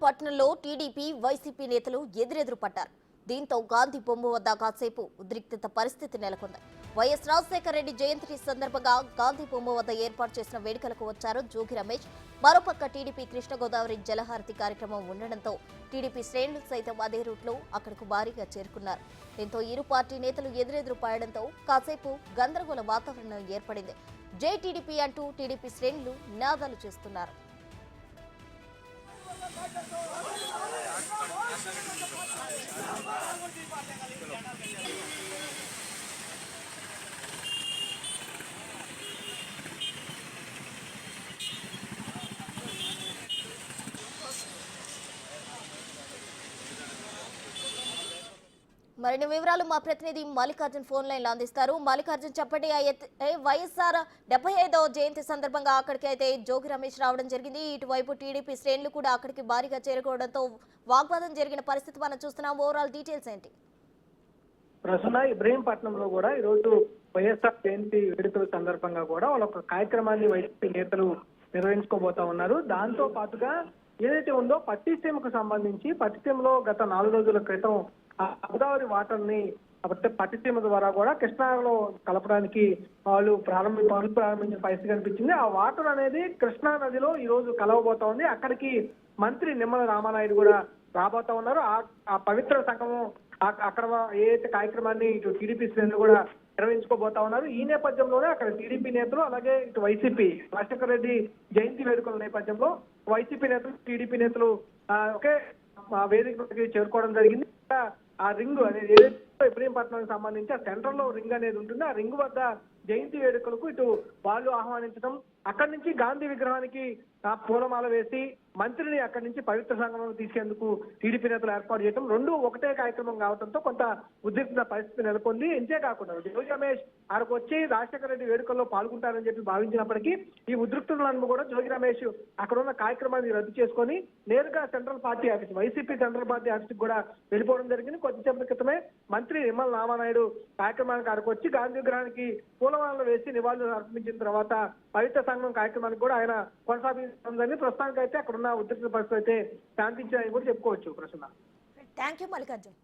పట్టణంలో TDP YCP నేతలు ఎదురెదురు పడ్డారు. దీంతో గాంధీ బొమ్మ వద్ద కాసేపు ఉద్రిక్తత పరిస్థితి నెలకొంది. వైఎస్ రాజశేఖర రెడ్డి జయంతి సందర్భంగా గాంధీ బొమ్మ వద్ద ఏర్పాటు చేసిన వేడుకలకు వచ్చారు జోగి రమేష్. మరోపక్క టీడీపీ కృష్ణ గోదావరి జలహారతి కార్యక్రమం ఉండడంతో టీడీపీ శ్రేణులు సైతం అదే రూట్లో అక్కడకు భారీగా చేరుకున్నారు. దీంతో ఇరు పార్టీ నేతలు ఎదురెదురు పడడంతో కాసేపు గందరగోళ వాతావరణం ఏర్పడింది. జై టీడీపీ అంటూ టీడీపీ శ్రేణులు నినాదాలు చేస్తున్నారు. మరిన్ని వివరాలు మా ప్రతినిధి మల్లికార్జున్ ఫోన్ లైన్ లో అందిస్తారు. మల్లికార్జున్, చెప్పండి. వైఎస్ఆర్ 75వ జయంతి సందర్భంగా అక్కడికి అయితే జోగి రమేష్ రావడం జరిగింది. ఇటువైపు టీడీపీ శ్రేణులు కూడా అక్కడికి భారీగా చేరుకోవడంతో వాగ్వాదం జరిగిన పరిస్థితి మనం చూస్తున్నాం. ఓవరాల్ డీటెయిల్స్ ఏంటి? ప్రస్తుతం ఇబ్రహీంపట్నంలో కూడా ఈ రోజు వైఎస్ఆర్ జయంతి వేడుకల సందర్భంగా కూడా వాళ్ళ ఒక కార్యక్రమాన్ని వైసీపీ నేతలు నిర్వహించుకోబోతా ఉన్నారు. దాంతో పాటుగా ఏదైతే ఉందో పట్టిసీమకు సంబంధించి పట్టిసీమలో గత 4 రోజుల క్రితం గోదావరి వాటర్ ని పట్టిసీమ ద్వారా కూడా కృష్ణాలో కలపడానికి వాళ్ళు ప్రారంభించిన పరిస్థితి కనిపించింది. ఆ వాటర్ అనేది కృష్ణా నదిలో ఈ రోజు కలవబోతా ఉంది. అక్కడికి మంత్రి నిమ్మల రామానాయుడు కూడా రాబోతా ఉన్నారు. ఆ పవిత్ర సంగమం అక్కడ ఏదైతే కార్యక్రమాన్ని ఇటు టీడీపీ శ్రేణులు కూడా నిర్వహించుకోబోతా ఉన్నారు. ఈ నేపథ్యంలోనే అక్కడ టీడీపీ నేతలు అలాగే ఇటు వైసీపీ రాజశేఖర రెడ్డి జయంతి వేడుకల నేపథ్యంలో వైసీపీ నేతలు టీడీపీ నేతలు ఒకే వేదికకి చేరుకోవడం జరిగింది. ఆ రింగ్ అనేది ఏదైతే ఇబ్రహీంపట్నానికి సంబంధించి ఆ సెంటర్ లో రింగ్ అనేది ఉంటుంది. ఆ రింగ్ వద్ద జయంతి వేడుకలకు ఇటు వాళ్ళు ఆహ్వానించడం, అక్కడి నుంచి గాంధీ విగ్రహానికి పూలమాల వేసి మంత్రిని అక్కడి నుంచి పవిత్ర సంగమం తీసుకేందుకు టీడీపీ నేతలు ఏర్పాటు చేయడం, రెండు ఒకటే కార్యక్రమం కావడంతో కొంత ఉద్రిక్త పరిస్థితి నెలకొంది. ఇంతే కాకుండా జోగి రమేష్ ఆడకు వచ్చి రాజశేఖర రెడ్డి వేడుకల్లో పాల్గొంటారని చెప్పి భావించినప్పటికీ ఈ ఉద్రిక్తులను కూడా జోగి రమేష్ అక్కడ ఉన్న కార్యక్రమాన్ని రద్దు చేసుకొని నేరుగా central party office YCP central party ఆఫీస్కి కూడా వెళ్ళిపోవడం జరిగింది. కొద్దిసేపటి క్రితమే మంత్రి నిమ్మల రామానాయుడు కార్యక్రమానికి ఆడకు వచ్చి గాంధీ విగ్రహానికి పూలమాలలు వేసి నివాళులు అర్పించిన తర్వాత పవిత్ర సంఘం కార్యక్రమానికి కూడా ఆయన కొనసాగించడం జరిగింది. ప్రస్తుతానికి అయితే అక్కడ ఉన్న ఉద్రిక్త పరిస్థితి అయితే శాంతించాయని కూడా చెప్పుకోవచ్చు. ప్రశ్న. Thank you Mallikarjun.